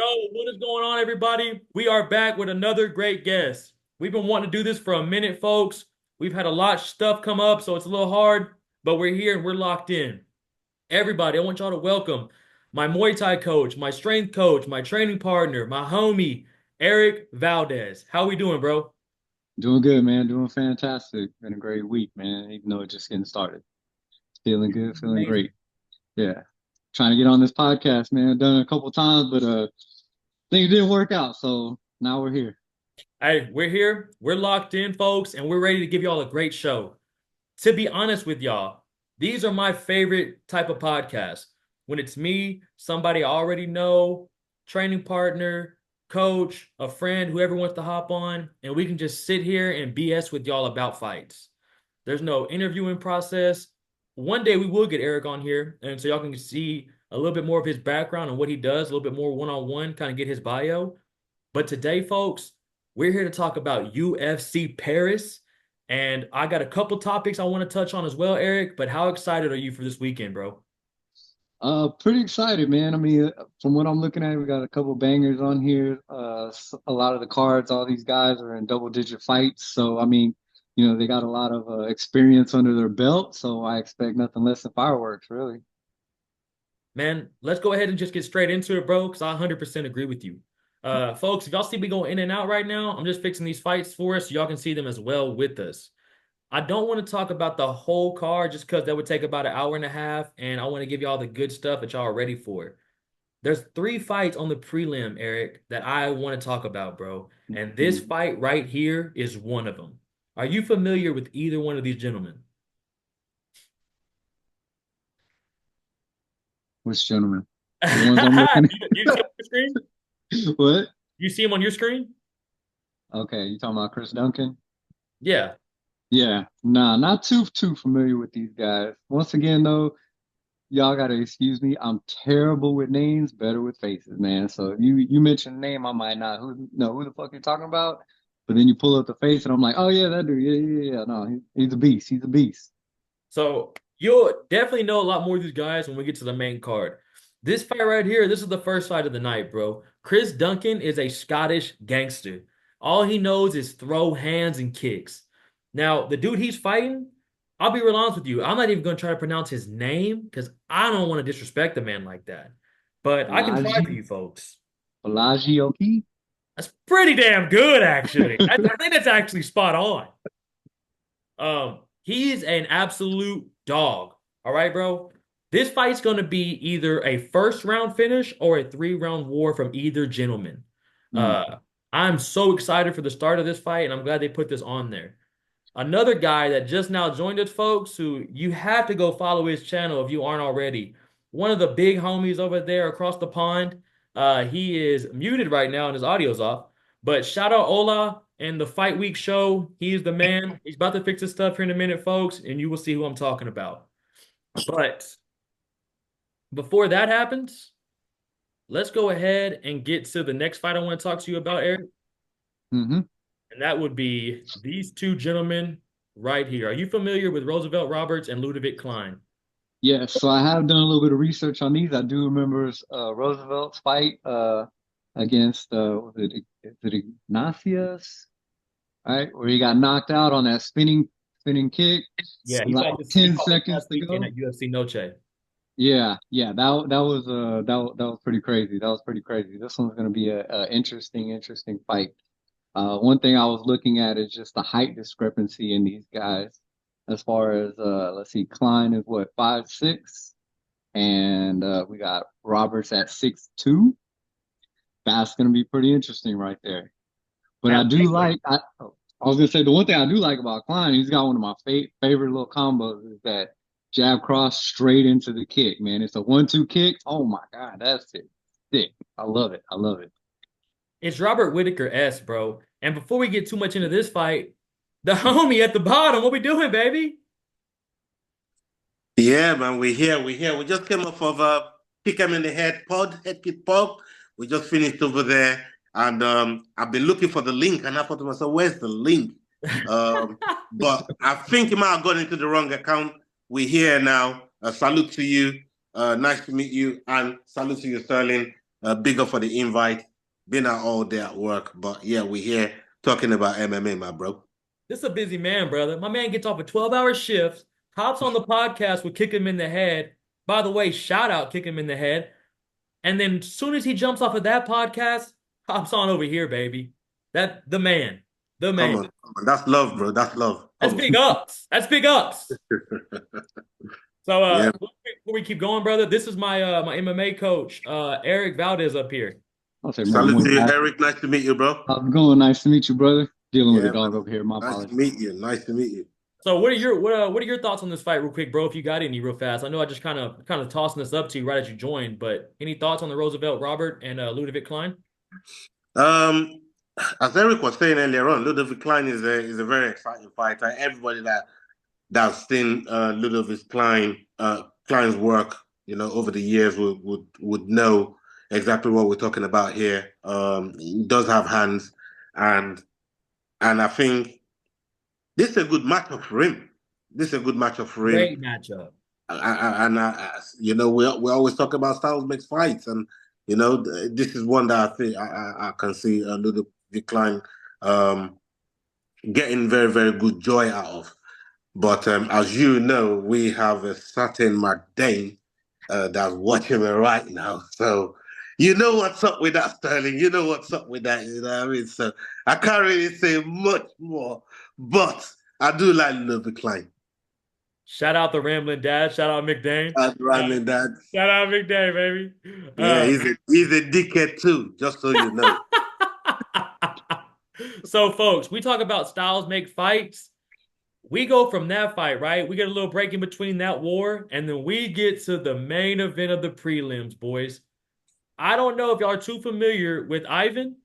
Yo, what is going on, everybody? We are back with another great guest. We've been wanting to do this for a minute, folks. We've had a lot of stuff come up, so it's a little hard, but we're here and we're locked in. Everybody, I want y'all to welcome my Muay Thai coach, my strength coach, my training partner, my homie, Erik Valadez. How we doing, bro? Doing good, man. Doing fantastic. Been a great week, man. Even though it's just getting started. Feeling good, feeling Amazing. great. Yeah. Trying to get on this podcast, man. Done it a couple times, but things didn't work out. So now we're here. Hey, we're here, we're locked in, folks, and we're ready to give y'all a great show. To be honest with y'all, these are my favorite type of podcasts. When it's me, somebody I already know, training partner, coach, a friend, whoever wants to hop on, and we can just sit here and BS with y'all about fights. There's no interviewing process. One day we will get Erik on here, and so y'all can see a little bit more of his background and what he does, a little bit more one-on-one, kind of get his bio. But today, folks, we're here to talk about UFC Paris. And I got a couple topics I want to touch on as well, Erik. But how excited are you for this weekend, bro? Pretty excited, man. I mean, from what I'm looking at, we got a couple bangers on here. A lot of the cards, all these guys are in double-digit fights. So, I mean, they got a lot of experience under their belt. So I expect nothing less than fireworks, really. Man, let's go ahead and just get straight into it, bro, because I 100% agree with you. Folks, if y'all see me going in and out right now, I'm just fixing these fights for us so y'all can see them as well with us. I don't want to talk about the whole card just because that would take about an hour and a half, and I want to give y'all the good stuff that y'all are ready for. There's three fights on the prelim, Erik, that I want to talk about, bro. And this Mhm. fight right here is one of them. Are you familiar with either one of these gentlemen? Which gentleman? The ones I'm looking You see him on your screen? at? What? You see him on your screen? Okay, you talking about Chris Duncan? Yeah. Yeah, nah, not too familiar with these guys. Once again, though, y'all gotta excuse me. I'm terrible with names, better with faces, man. So if you mention a name, I might not know who the fuck you're talking about. But then you pull up the face, and I'm like, oh yeah, that dude, yeah. No, he's a beast. He's a beast. So you'll definitely know a lot more of these guys when we get to the main card. This fight right here, this is the first fight of the night, bro. Chris Duncan is a Scottish gangster. All he knows is throw hands and kicks. Now, the dude he's fighting, I'll be real honest with you. I'm not even going to try to pronounce his name because I don't want to disrespect a man like that. But I can try for Balaji, you folks. Balaji Oki. That's pretty damn good, actually. I think that's actually spot on. He's an absolute dog. All right, bro. This fight's gonna be either a first round finish or a 3 round war from either gentleman. Mm. Uh, I'm so excited for the start of this fight, and I'm glad they put this on there. Another guy that just now joined us, folks, who you have to go follow his channel if you aren't already. One of the big homies over there across the pond. He is muted right now and his audio's off. But shout out Ola and the Fight Week show. He's the man. He's about to fix his stuff here in a minute, folks, and you will see who I'm talking about. But before that happens, let's go ahead and get to the next fight I want to talk to you about, Erik. Hmm. And that would be these two gentlemen right here. Are you familiar with Roosevelt Roberts and Ludovic Klein? Yeah, so I have done a little bit of research on these. I do remember Roosevelt's fight against is it Ignatius, right? Where he got knocked out on that spinning kick Yeah, with like he 10 fought this seconds past to weekend go. at UFC Noche. Yeah, that was that was pretty crazy. That was pretty crazy. This one's gonna be a interesting fight. One thing I was looking at is just the height discrepancy in these guys. As far as let's see, Klein is what, 5'6", and we got Roberts at 6'2". That's gonna be pretty interesting right there. But I At do lightweight. like I was gonna say the one thing I do like about Klein, he's got one of my favorite little combos is that jab cross straight into the kick, man. It's a 1-2 kick. Oh my God, that's it. Sick. I love it. I love it. It's Robert Whitaker S, bro. And before we get too much into this fight, the homie at the bottom, what we doing, baby? Yeah, man, we're here. We're here. We just came off of Pick 'em in the Head Kid Pod. We just finished over there, and I've been looking for the link, and I thought to myself, "Where's the link?" But I think you might have gone into the wrong account. We're here now. Salute to you. Nice to meet you, and salute to you, Sterling. Big up for the invite. Been out all day at work, but yeah, we're here talking about MMA, my bro. This is a busy man, brother. My man gets off a 12-hour shift, hops on the podcast with Kick Him in the Head. By the way, shout out Kick Him in the Head. And then as soon as he jumps off of that podcast, hops on over here, baby. The man. The Come man. on, come on. That's love, bro. That's love. That's Come big ups. That's big ups. So Yeah. before we keep going, brother, this is my MMA coach, Erik Valadez up here. I'll say Salute to you, Erik. Nice to meet you, bro. how's it going? Nice to meet you, brother. Dealing with a Yeah, dog man. over here. My Nice apologies. to meet you. Nice to meet you. So what are your thoughts on this fight, real quick, bro? If you got any, real fast. I know I just kind of tossing this up to you right as you joined, but any thoughts on the Roosevelt Robert and Ludovic Klein? Um, as Erik was saying earlier on, Ludovic Klein is a very exciting fighter. Everybody that's seen Ludovic Klein's work, over the years would know exactly what we're talking about here. He does have hands, and I think this is a good matchup for him. This is a good matchup for him. Great matchup. We always talk about styles makes fights, and this is one that I think I can see a little decline getting very, very good joy out of. But as you know, we have a certain McDane that's watching me right now. So you know what's up with that, Sterling. You know what's up with that. You know what I mean? So I can't really say much more, but I do like Ludovic Klein. Shout out the Rambling Dad. Shout out McDane. Rambling Dad. Shout out McDane, baby. Yeah, he's a dickhead too, just so you know. So, folks, we talk about styles make fights. We go from that fight, right? We get a little break in between that war, and then we get to the main event of the prelims, boys. I don't know if y'all are too familiar with Ivan,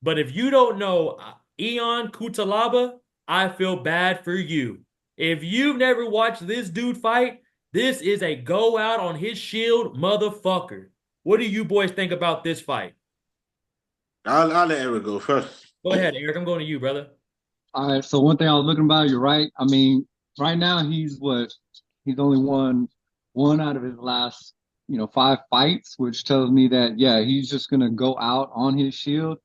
but if you don't know Ion Cutelaba, I feel bad for you. If you've never watched this dude fight, this is a go out on his shield motherfucker. What do you boys think about this fight? I'll let Erik go first. Go ahead, Erik. I'm going to you, brother. All right. So one thing I was looking about, you're right. I mean, right now he's only won one out of his last, 5 fights, which tells me that, yeah, he's just going to go out on his shield.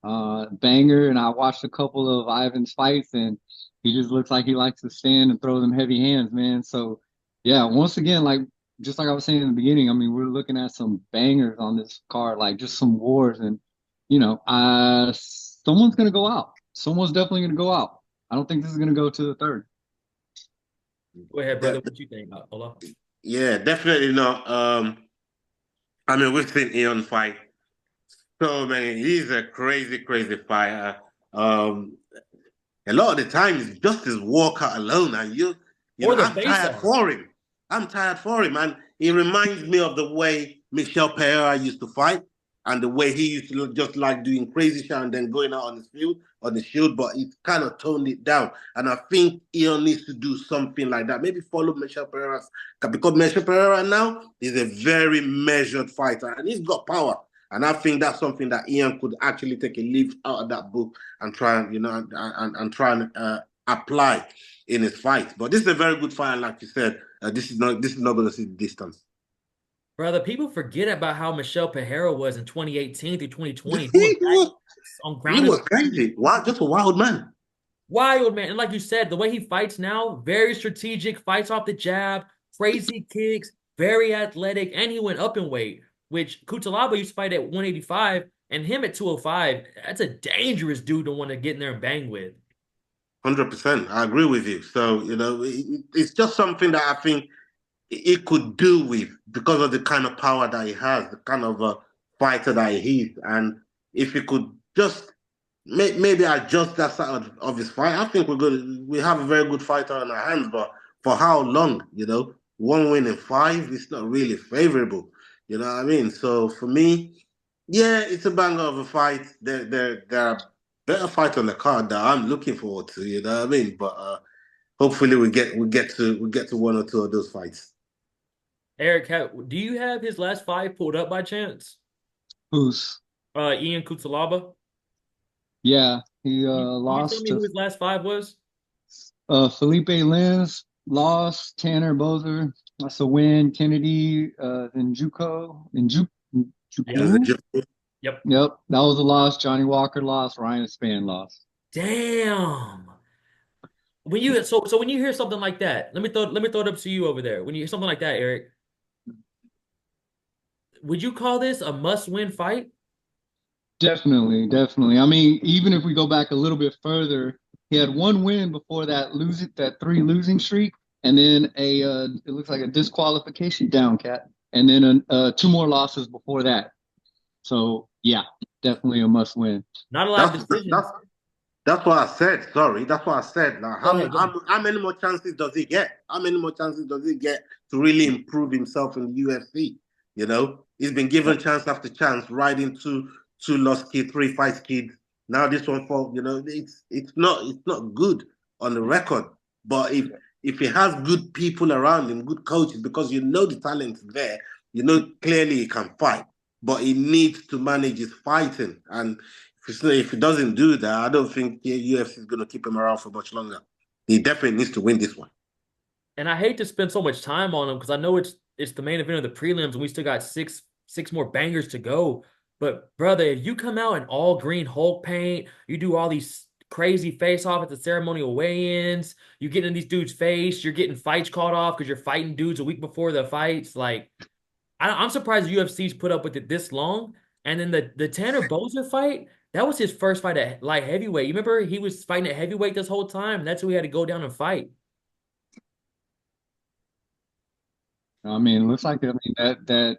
Banger. And I watched a couple of Ivan's fights, and he just looks like he likes to stand and throw them heavy hands, man. So, yeah, once again, just like I was saying in the beginning, I mean, we're looking at some bangers on this card, like just some wars. And, someone's going to go out. Someone's definitely going to go out. I don't think this is going to go to the third. Go ahead, brother. What you think, Ola? Yeah, definitely not. I mean, we've seen Ion fight so many. He's a crazy, crazy fighter. A lot of the time, it's just his walkout alone, and I'm tired for him. I'm tired for him, and he reminds me of the way Michel Pereira used to fight, and the way he used to just like doing crazy shit and then going out on the shield, but he kind of toned it down. And I think Ion needs to do something like that. Maybe follow Michel Pereira, because Michel Pereira now is a very measured fighter, and he's got power. And I think that's something that Ion could actually take a leaf out of that book and try and apply in his fight. But this is a very good fight, and like you said, this is not going to see the distance. Brother, people forget about how Michel Pereira was in 2018 through 2020. He was crazy. Wow, just a wild man. Wild man. And like you said, the way he fights now, very strategic, fights off the jab, crazy kicks, very athletic, and he went up in weight, which Cutelaba used to fight at 185, and him at 205. That's a dangerous dude to want to get in there and bang with. 100%. I agree with you. So, it's just something that I think he could do with, because of the kind of power that he has, the kind of fighter that he is. And if he could just maybe adjust that side of his fight, I think we have a very good fighter on our hands. But for how long? 1 win in 5, it's not really favorable. You know what I mean? So for me, yeah, it's a banger of a fight. There are better fights on the card that I'm looking forward to. You know what I mean? But hopefully we get to 1 or 2 of those fights. Erik, do you have his last 5 pulled up by chance? Who's? Ion Cutelaba. Yeah, he lost. Can you tell me who his last 5 was? Felipe Lins lost. Tanner Bozer, that's a win. Kennedy Njuko, Yeah. Shakur? Yep. Yep, that was a loss. Johnny Walker lost. Ryan Spann lost. Damn. When you when you hear something like that, let me throw it up to you over there. When you hear something like that, Eric, would you call this a must-win fight? Definitely, definitely. I mean, even if we go back a little bit further, he had one win before that three losing streak, and then it looks like a disqualification down cat, and then two more losses before that. So yeah, definitely a must win. Not a lot of That's decisions. that's what I said. Sorry, that's what I said. Now, Go ahead. Go ahead. how many more chances does he get? How many more chances does he get to really improve himself in the UFC? You know, he's been given chance after chance, right into two lost kids, three fight kids. Now this one for it's not good on the record. But if he has good people around him, good coaches, because you know the talent's there, you know clearly he can fight, but he needs to manage his fighting. And if he doesn't do that, I don't think the UFC is going to keep him around for much longer. He definitely needs to win this one. And I hate to spend so much time on him because I know it's the main event of the prelims, and we still got six more bangers to go. But brother, if you come out in all green Hulk paint, you do all these crazy face off at the ceremonial weigh-ins, you get in these dudes' face, you're getting fights called off because you're fighting dudes a week before the fights. Like, I'm surprised the UFC's put up with it this long. And then the Tanner Boser fight, that was his first fight at light heavyweight. You remember he was fighting at heavyweight this whole time? That's who he had to go down and fight. I mean, looks like that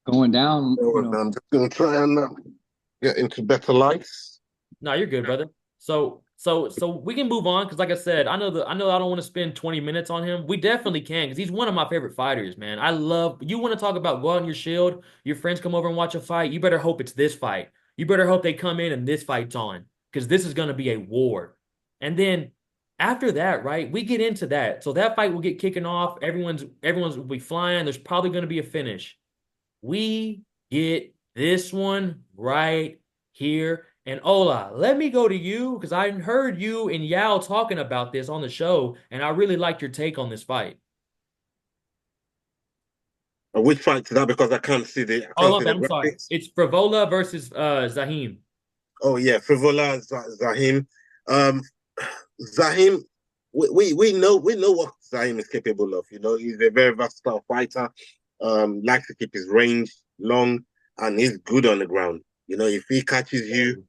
going down. You know, I'm just going to try and get into better lights. No, you're good, brother. So we can move on because, like I said, I know I don't want to spend 20 minutes on him. We definitely can because he's one of my favorite fighters, man. I love you want to talk about go out on your shield. Your friends come over and watch a fight. You better hope it's this fight. You better hope they come in and this fight's on because this is gonna be a war. And then after that, right, we get into that. So that fight will get kicking off. Everyone's will be flying. There's probably gonna be a finish. We get this one right here. And Ola, let me go to you because I heard you and Yao talking about this on the show, and I really liked your take on this fight. Which fight is that? Because I Oh, can't my see bad. the I'm sorry. graphics. It's Frivola versus Zahim. Oh yeah, Frivola Zahim. Um, Zahim, we know what Zahim is capable of. You know, he's a very versatile fighter. Likes to keep his range long, and he's good on the ground. You know, if he catches you,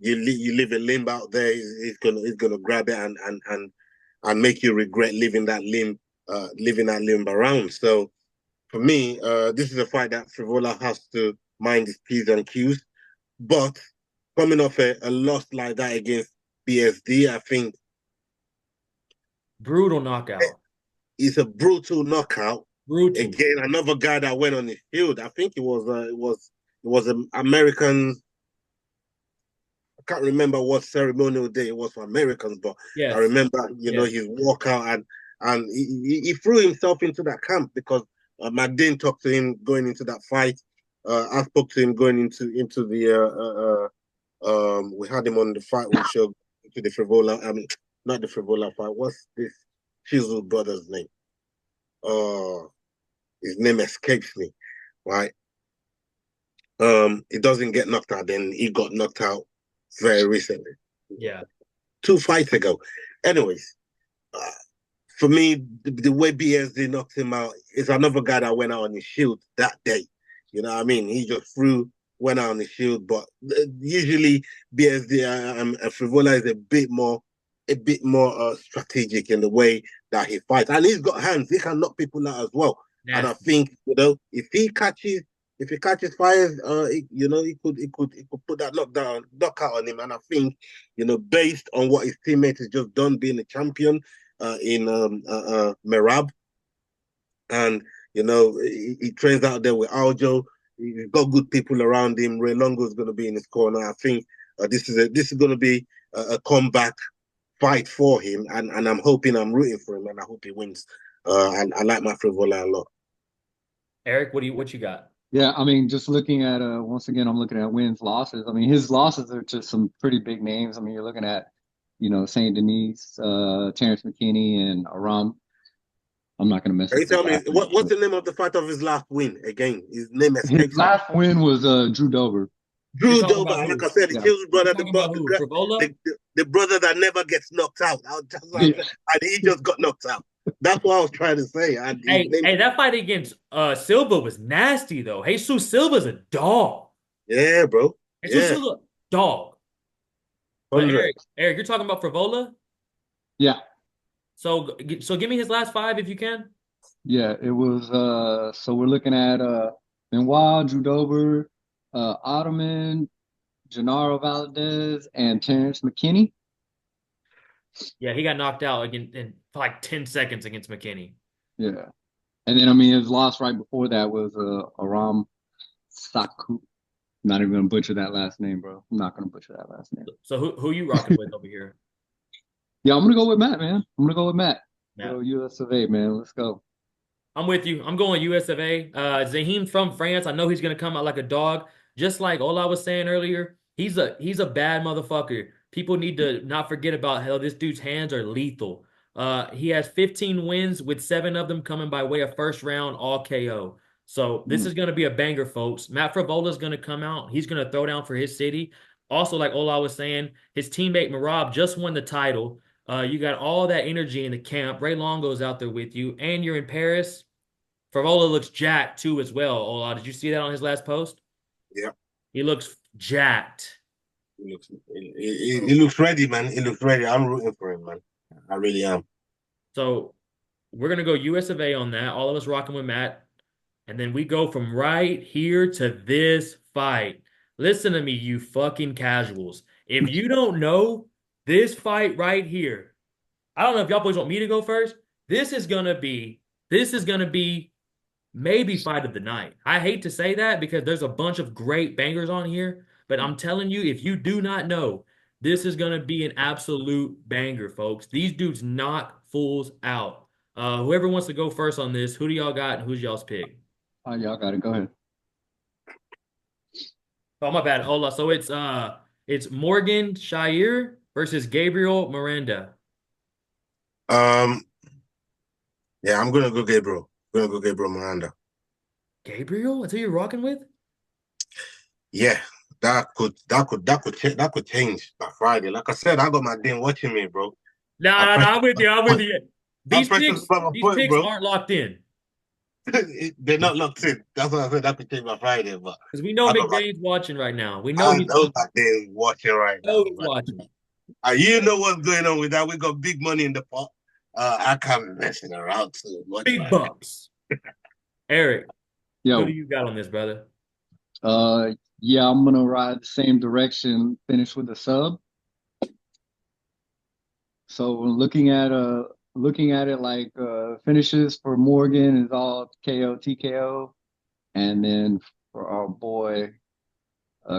you leave a limb out there. He's gonna grab it and make you regret leaving that limb around. So for me, this is a fight that Frivola has to mind his P's and Q's. But coming off a loss like that against BSD, I think Brutal knockout. it's a brutal knockout. Brutal. Again, another guy that went on his field. I think it was an American. I can't remember what ceremonial day it was for Americans, but I Yes. remember Yes. his walkout and he threw himself into that camp because McDean talked to him going into that fight. I spoke to him going into the we had him on the fight we showed to the Frivola. I mean, not the Frivola fight. What's this Chisel brother's name? His name escapes me, right? He doesn't get knocked out. Then he got knocked out very recently, Yeah. 2 fights ago. Anyways, uh, for me, the way BSD knocked him out is another guy that went out on his shield that day. You know what I mean? He just went out on his shield, but usually BSD and Frivola is a bit more strategic in the way that he fights, and he's got hands. He can knock people out as well. And I Nasty. think if he catches fires, he could put that knockout on him. And I think based on what his teammate has just done, being a champion in Merab, and he trains out there with Aljo. He's got good people around him. Ray Longo is going to be in his corner. I think this is going to be a comeback fight for him, and I'm rooting for him, and I hope he wins. And I like my Frivola a lot. Eric, what you got? yeah. I mean, just looking at once again, I'm looking at wins, losses. I mean, his losses are just some pretty big names. I mean, you're looking at Saint Denis, Terrence McKinney, and Aram. I'm not gonna mess Can up you his tell me last name. what's the name of the fight of his last win? Again, his name His escapes me. last win was Drew Dober. You're Drew talking Dober, about like who? I said, the Yeah. Children's brother, You're talking about who? Frivola? the brother that never gets knocked out. Yeah. And he just got knocked out. That's what I was trying to say. And his Hey, name, hey, that fight against Silva was nasty though. Jesus Silva's a dog. yeah, bro. Jesus Yeah, Silva, dog. But 100. Eric, you're talking about Frivola? Yeah. So give me his last five if you can. Yeah. It was so we're looking at Benoit, Drew Dober, Ottoman, Gennaro Valadez, and Terrence McKinney. Yeah, he got knocked out again in like 10 seconds against McKinney. Yeah. And then I mean his loss right before that was Aram Saku. I'm not even gonna butcher that last name, bro. I'm not gonna butcher that last name. So who you rocking with over here? Yeah, I'm gonna go with Matt, man. I'm gonna go with Matt. Matt. Go US of A, man. Let's go. I'm with you. I'm going US of A. Zahim from France. I know he's gonna come out like a dog. Just like Ola was saying earlier, he's a bad motherfucker. People need to not forget about how this dude's hands are lethal. He has 15 wins with 7 of them coming by way of first round all KO. So this is gonna be a banger, folks. Matt Frivola is gonna come out. He's gonna throw down for his city. Also, like Ola was saying, his teammate Marab just won the title. You got all that energy in the camp. Ray Longo's out there with you, and you're in Paris. Favola looks jacked too as well. Ola, did you see that on his last post? Yeah. He looks jacked. He looks ready, man. He looks ready. I'm rooting for him, man. I really am. So we're gonna go US of A on that. All of us rocking with Matt. And then we go from right here to this fight. Listen to me, you fucking casuals. If you don't know this fight right here, I don't know if y'all boys want me to go first. This is gonna be maybe fight of the night. I hate to say that because there's a bunch of great bangers on here, but I'm telling you, if you do not know, this is gonna be an absolute banger, folks. These dudes knock fools out. Whoever wants to go first on this, who do y'all got and who's y'all's pick? Oh, y'all got it. Go ahead. Oh, my bad. Hold on. So it's Morgan Shire versus Gabriel Miranda. Yeah, I'm gonna go Gabriel. I'm gonna go Gabriel Miranda. Gabriel? That's who you're rocking with? Yeah, that could change by Friday. Like I said, I got my damn watching me, bro. Nah, I'm with you. I'm with you. I These pressed picks, the button these foot, picks bro. aren't locked in. They're not locked in. That's what I said. That could change by Friday, but Because we know I got my McVay's watching right now. We know I he's know that they're watching right now, man. watching. You know what's going on with that. We got big money in the pot. I can't be messing around too much. Big man. bucks. Eric, who do Yo, you got on this, brother? yeah, I'm gonna ride the same direction, finish with a sub. So looking at it like finishes for Morgan is all KO, TKO, and then for our boy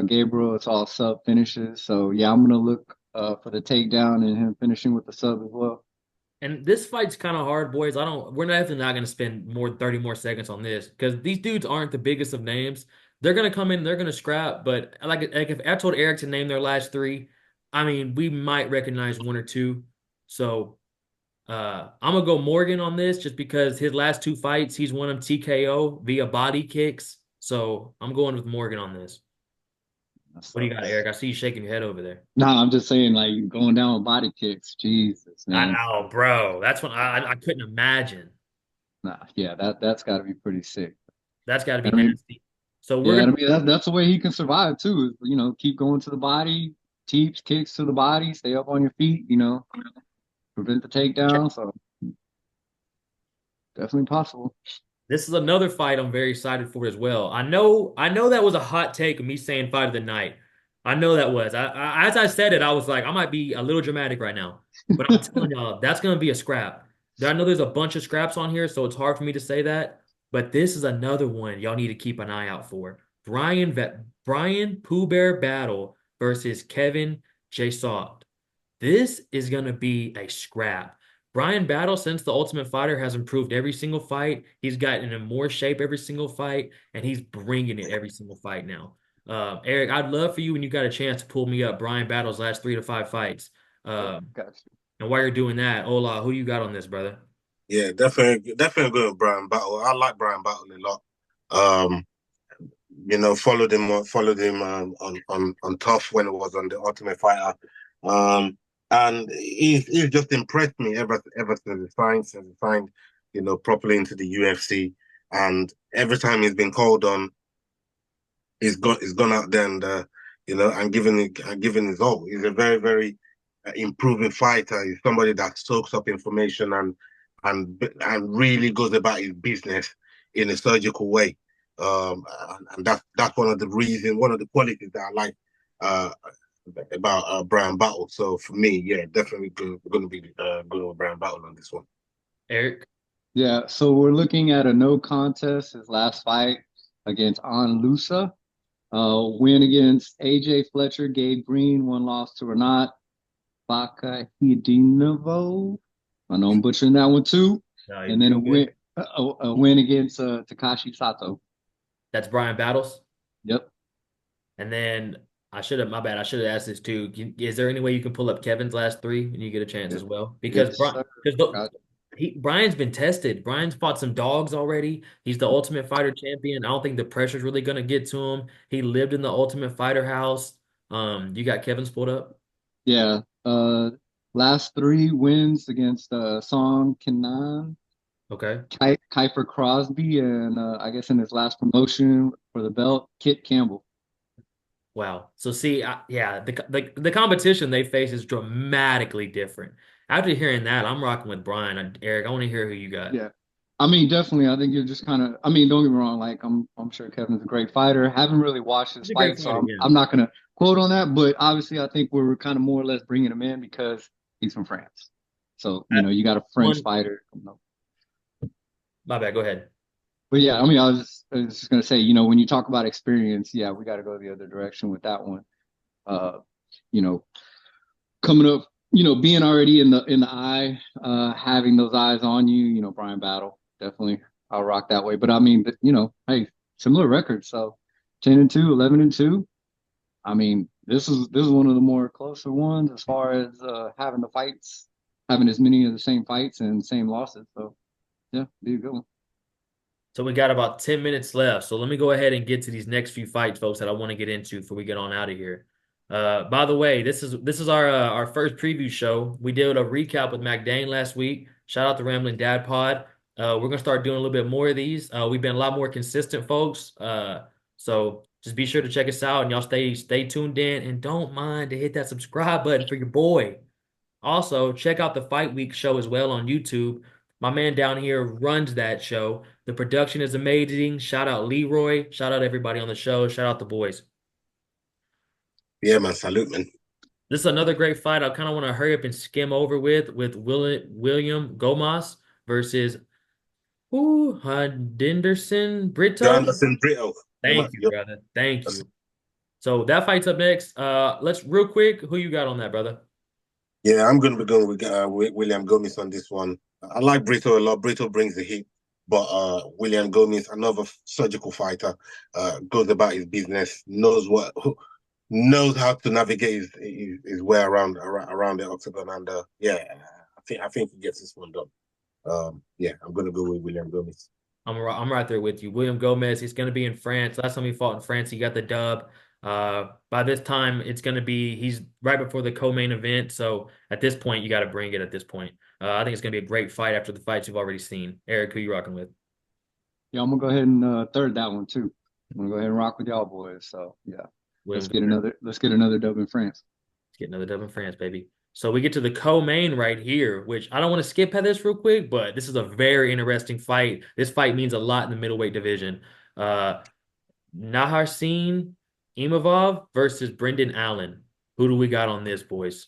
Gabriel, it's all sub finishes. So yeah, I'm gonna look for the takedown and him finishing with the sub as well. And this fight's kind of hard, boys. We're definitely not going to spend more 30 more seconds on this because these dudes aren't the biggest of names. They're going to come in, they're going to scrap. But like if I told Erik to name their last 3, I mean, we might recognize 1 or 2. So I'm going to go Morgan on this just because his last 2 fights, he's won them TKO via body kicks. So I'm going with Morgan on this. What do you got, Erik? I see you shaking your head over there. No, I'm just saying, like going down with body kicks. Jesus, I man. know, bro. That's what I couldn't imagine. Nah, yeah, that's got to be pretty sick. That's got to be I mean, nasty. So we're yeah, gonna I mean that's the way he can survive too. Is, keep going to the body, teeps, kicks to the body, stay up on your feet. Prevent the takedown. So definitely possible. This is another fight I'm very excited for as well. I know that was a hot take of me saying fight of the night. I know that was. As I said it, I was like, I might be a little dramatic right now, but I'm telling y'all, that's gonna be a scrap. I know there's a bunch of scraps on here, so it's hard for me to say that. But this is another one y'all need to keep an eye out for. Brian Pooh Bear Battle versus Kevin Jasot. This is gonna be a scrap. Brian Battle, since the Ultimate Fighter, has improved every single fight. He's gotten in more shape every single fight, and he's bringing it every single fight now. Erik, I'd love for you when you got a chance to pull me up Brian Battle's last 3 to 5 fights. Got you. And while you're doing that, Ola, who you got on this, brother? Yeah, definitely going with Brian Battle. I like Brian Battle a lot. Um, followed him on Tough when it was on the Ultimate Fighter. And he's just impressed me ever since he signed, properly into the UFC. And every time he's been called on, he's gone out there and given his all. He's a very, very improving fighter. He's somebody that soaks up information and really goes about his business in a surgical way. And that's one of the qualities that I like uh, about Brian Battle. So for me, yeah, definitely going to be going with Brian Battle on this one. Erik? Yeah, so we're looking at a no contest, his last fight against Lusa. Win against AJ Fletcher, Gabe Green, one loss to Renat Bakahidinovo. I know I'm butchering that one too. No, And then good. a win against Takashi Sato. That's Brian Battles. Yep. And then my bad. I should have asked this too. Is there any way you can pull up Kevin's last three when you get a chance as well? Because Yes, sir. Brian's been tested. Brian's fought some dogs already. He's the Ultimate Fighter champion. I don't think the pressure's really gonna get to him. He lived in the Ultimate Fighter house. You got Kevin's pulled up? Yeah. Last three wins against Song Kenan, Okay. Kiefer Crosby, and I guess in his last promotion for the belt, Kit Campbell. Wow. So see, the competition they face is dramatically different. After hearing that, I'm rocking with Brian. Erik, I want to hear who you got. Yeah. I mean, definitely. I think you're just kind of. I mean, don't get me wrong. Like, I'm sure Kevin's a great fighter. Haven't really watched his He's a great fight, so fighter, I'm, yeah. I'm not gonna quote on that. But obviously, I think we're kind of more or less bringing him in because he's from France. So you got a French fighter. My bad. Go ahead. But yeah, I mean, I was just gonna say, when you talk about experience, yeah, we got to go the other direction with that one. You know, coming up, being already in the eye, having those eyes on you, Brian Battle, definitely I'll rock that way. But I mean, hey, similar records. So 10-2, 11-2. I mean, this is one of the more closer ones as far as having the fights, having as many of the same fights and same losses. So yeah, be a good one. So we got about 10 minutes left. So let me go ahead and get to these next few fights, folks, that I want to get into before we get on out of here. By the way, this is our first preview show. We did a recap with McDane last week. Shout out to Rambling Dad Pod. We're gonna start doing a little bit more of these. We've been a lot more consistent, folks. So just be sure to check us out and y'all stay tuned in and don't mind to hit that subscribe button for your boy. Also, check out the Fight Week show as well on YouTube. My man down here runs that show. The production is amazing. Shout out Leroy. Shout out everybody on the show. Shout out the boys. Yeah, man. Salute, man. This is another great fight. I kind of want to hurry up and skim over with William Gomas versus Henderson Brito. Anderson Brito. Thank you, brother. Thank you. So that fight's up next. Let's real quick. Who you got on that, brother? Yeah, I'm going to be going with William Gomez on this one. I like Brito a lot. Brito brings the heat, but William Gomez, another surgical fighter, goes about his business, knows how to navigate his way around the octagon, and yeah, I think he gets this one done. Yeah, I'm going to go with William Gomez. I'm right there with you. William Gomez, he's going to be in France. Last time he fought in France, he got the dub. By this time, he's right before the co-main event. So at this point, you got to bring it at this point. I think it's going to be a great fight after the fights you've already seen. Erik, who you rocking with? Yeah, I'm going to go ahead and third that one too. I'm going to go ahead and rock with y'all boys. So yeah, let's get another dub in France. Let's get another dub in France, baby. So we get to the co-main right here, which I don't want to skip at this real quick, but this is a very interesting fight. This fight means a lot in the middleweight division. Naharcine Imavov versus Brendan Allen. Who do we got on this, boys?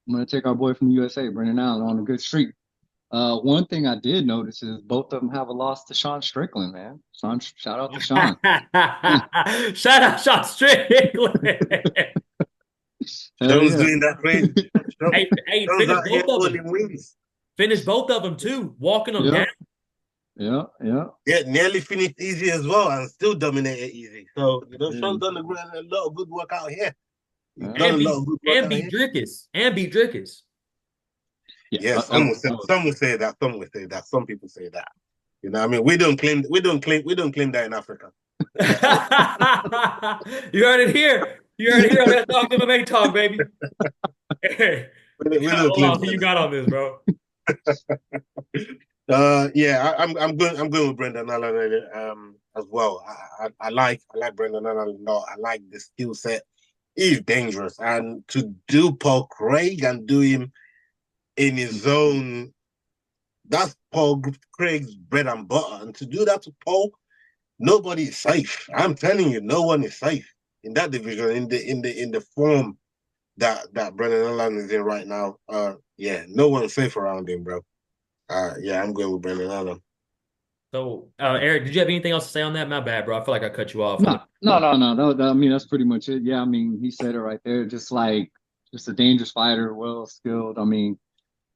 I'm going to take our boy from the USA, Brendan Allen, on a good streak. One thing I did notice is both of them have a loss to Sean Strickland, man. Shout out to Sean. Shout out Sean Strickland. Jones doing that crazy. Hey, finish both of them too, walking them down. Yeah, nearly finished easy as well and still dominated easy. So, Sean's done a lot of good work out here. And beat Drickus. Yeah. Yeah, some will say that, some will say that, some people say that. You know, what I mean, we don't claim that in Africa. You heard it here. You heard it here on that Talk MMA Talk, baby. Hey, We don't hold claim on. Who you that. got on this, bro? Yeah, I'm going with Brendan Allen as well. I like Brendan Allen a lot. I like the skill set. He's dangerous, and to do Paul Craig and do him in his zone, that's Paul Craig's bread and butter. And to do that to Paul, nobody is safe. I'm telling you, no one is safe in that division, in the form that Brendan Allen is in right now. Yeah, no one's safe around him, bro. Yeah, I'm going with Brendan Allen. So, Eric, did you have anything else to say on that? My bad, bro. I feel like I cut you off. No. I mean, that's pretty much it. Yeah, I mean, he said it right there. Just a dangerous fighter, well skilled. I mean,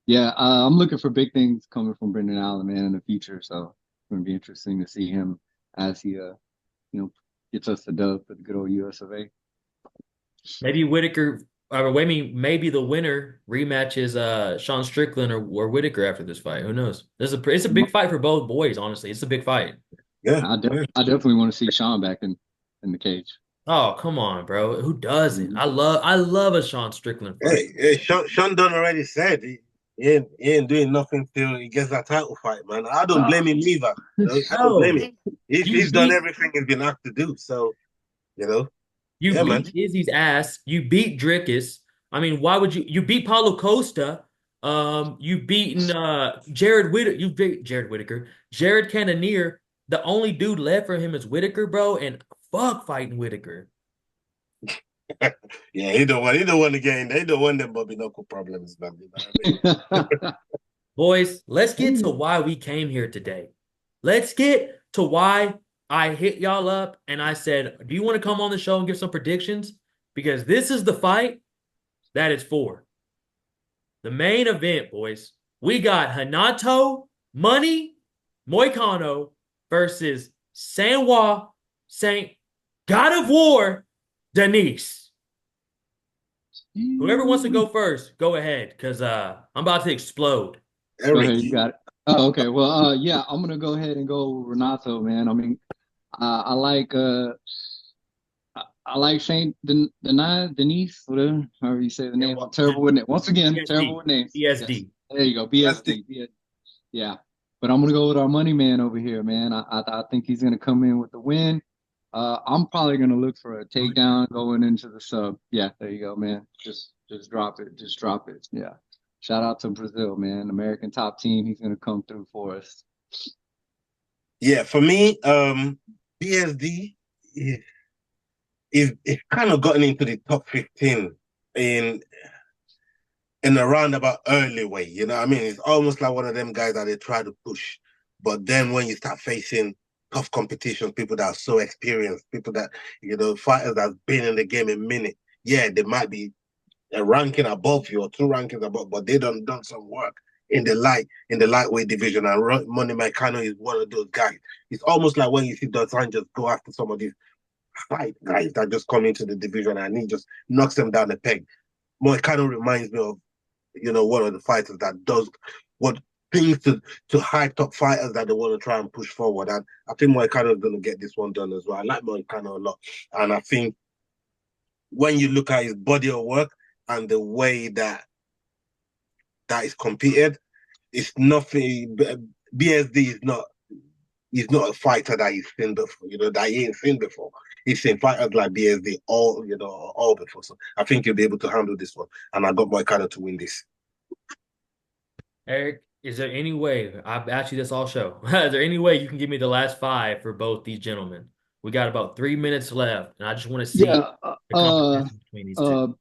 yeah, I'm looking for big things coming from Brendan Allen, man, in the future. So it's going to be interesting to see him as he, gets us the dub for the good old US of A. Maybe Whitaker, or maybe the winner rematches Sean Strickland or Whitaker after this fight. Who knows? It's a big fight for both boys, honestly. It's a big fight. Yeah, I definitely want to see Sean back in the cage. Oh, come on, bro. Who doesn't? I love a Sean Strickland fight. Hey, Sean Dunn already said he ain't doing nothing till he gets that title fight, man. I don't blame him either. I don't blame him. He's done everything he's been asked to do. So, you yeah, beat man. Izzy's ass. You beat Dricus. I mean, why would you beat Paulo Costa? You beaten Jared Whitaker. You beat Jared Whitaker. Jared Cannonier. The only dude left for him is Whitaker, bro, and fuck fighting Whitaker. Yeah, he don't want to get in there. He don't want them Bobby Knuckle problems, man. You know what I mean? Boys, let's get to why we came here today. Let's get to why I hit y'all up and I said, do you want to come on the show and give some predictions? Because this is the fight that it's for. The main event, boys. We got Hanato Money Moicano versus Sanwa Saint God of War Denise. Whoever wants to go first, go ahead, because I'm about to explode. Go Erik, ahead, you got it. Oh, okay. Well, yeah, I'm gonna go ahead and go with Renato, man. I mean, I like I like Saint Denise, whatever, however you say the name. I'm terrible with it. Once again, BSD. terrible with names. BSD. Yes. There you go, BSD. Yeah, but I'm gonna go with our money man over here, man. I think he's gonna come in with the win. I'm probably gonna look for a takedown going into the sub. Yeah, there you go, man. Just drop it. Just drop it. Yeah. Shout out to Brazil, man. American top team. He's gonna come through for us. yeah, for me, BSD is kind of gotten into the top 15 in a roundabout early way. You know what I mean? It's almost like one of them guys that they try to push. But then when you start facing tough competition, people that are so experienced, people that, fighters that's been in the game a minute, yeah, they might be a ranking above you or two rankings above, but they done some work in the lightweight division. And Money Mecano is one of those guys. It's almost like when you see Dos Anjos go after some of these fight guys that just come into the division and he just knocks them down the peg. Moicano reminds me of, one of the fighters that does what things to high top fighters that they want to try and push forward. And I think Moicano is going to get this one done as well. I like Moicano a lot. And I think when you look at his body of work and the way that is competed, it's nothing. BSD is not. He's not a fighter that he's seen before, that he ain't seen before. He's seen fighters like BSD all before. So I think he'll be able to handle this one. And I got Moicano to win this. Eric, is there any way, I've asked you this all show, is there any way you can give me the last five for both these gentlemen? We got about 3 minutes left, and I just want to see the competition between these two.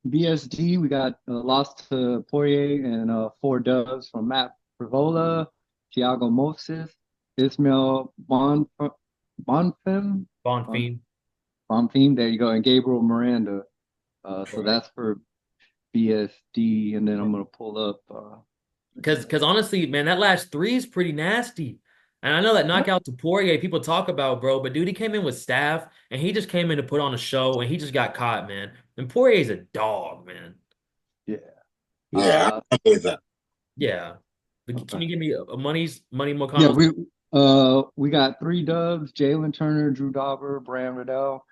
BSD, we got lost to Poirier and 4 dubs from Matt Frivola, Thiago Moses, Ismail Bonfim. There you go, and Gabriel Miranda. So that's for BSD, and then I'm gonna pull up. Because honestly, man, that last 3 is pretty nasty. And I know that knockout to Poirier, people talk about, bro, but dude, he came in with staff, and he just came in to put on a show, and he just got caught, man. And Poirier's a dog, man. Yeah. Yeah, I agree with that. Yeah. But can you give me a money Yeah, Moicano? we got 3 dubs: Jalen Turner, Drew Dauber, Brand Riddell.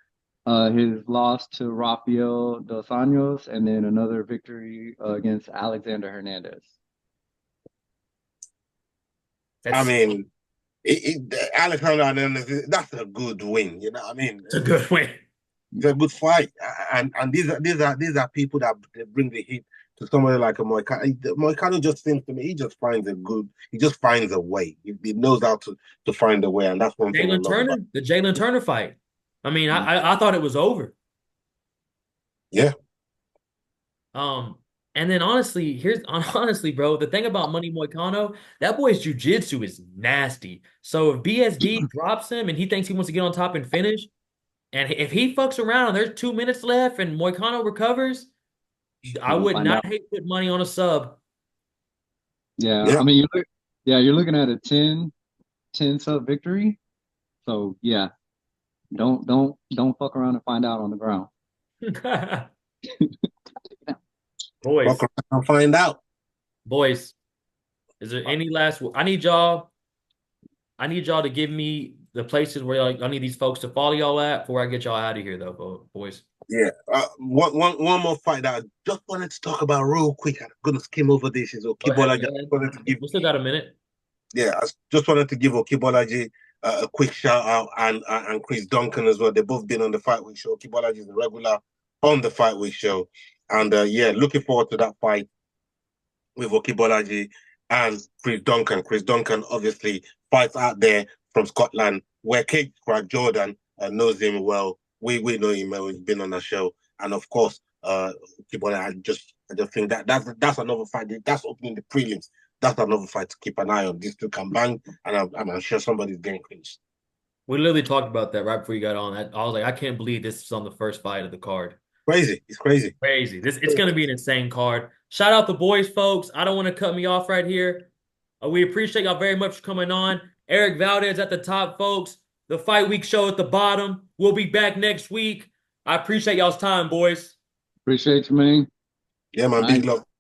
His loss to Rafael Dos Anjos, and then another victory against Alexander Hernandez. I That's mean, Alexander Hernandez, that's a good win. You know what I mean? a good win. It's a good fight, and these are people that they bring the heat to somebody like a Moicano. Moicano just seems to me he just finds a way. He knows how to find a way, and that's one thing I Jalen love about. Turner, the Jalen Turner fight. I mean, I thought it was over. Yeah, Um, and then honestly, bro, the thing about Money Moicano, that boy's jujitsu is nasty. So if BSV drops him and he thinks he wants to get on top and finish, and if he fucks around and there's 2 minutes left and Moicano recovers, I We're gonna would find out. not hate putting money on a sub. Yeah, yeah. I mean, you're looking at a 10 sub victory. So yeah, don't fuck around and find out on the ground. Fuck Boys, around and find out. boys, is there any last? I need y'all to give me the places where I need these folks to follow y'all at before I get y'all out of here, though, boys. Yeah. One more fight that I just wanted to talk about real quick. I'm gonna skim over this. Is Go ahead, Okibola. go Just ahead. wanted to give We still got a minute. Yeah, I just wanted to give Okibolaji a quick shout out and Chris Duncan as well. They've both been on the Fight Week show. Okibolaji is a regular on the Fight Week show, and yeah, looking forward to that fight with Okibolaji and Chris Duncan. Chris Duncan obviously fights out there from Scotland, where Kate Jordan knows him well. We know him well. He's been on the show, and of course, Okibolaji. I just think that's another fight. That's opening the prelims. That's another fight to keep an eye on. These two can bang, and I'm sure somebody's getting close. We literally talked about that right before you got on. I was like, I can't believe this is on the first fight of the card. Crazy. It's crazy. Crazy. It's gonna be an insane card. Shout out the boys, folks. I don't want to cut me off right here. We appreciate y'all very much for coming on. Erik Valadez at the top, folks. The Fight Week show at the bottom. We'll be back next week. I appreciate y'all's time, boys. Appreciate you, man. Yeah, man. Nice. Big love.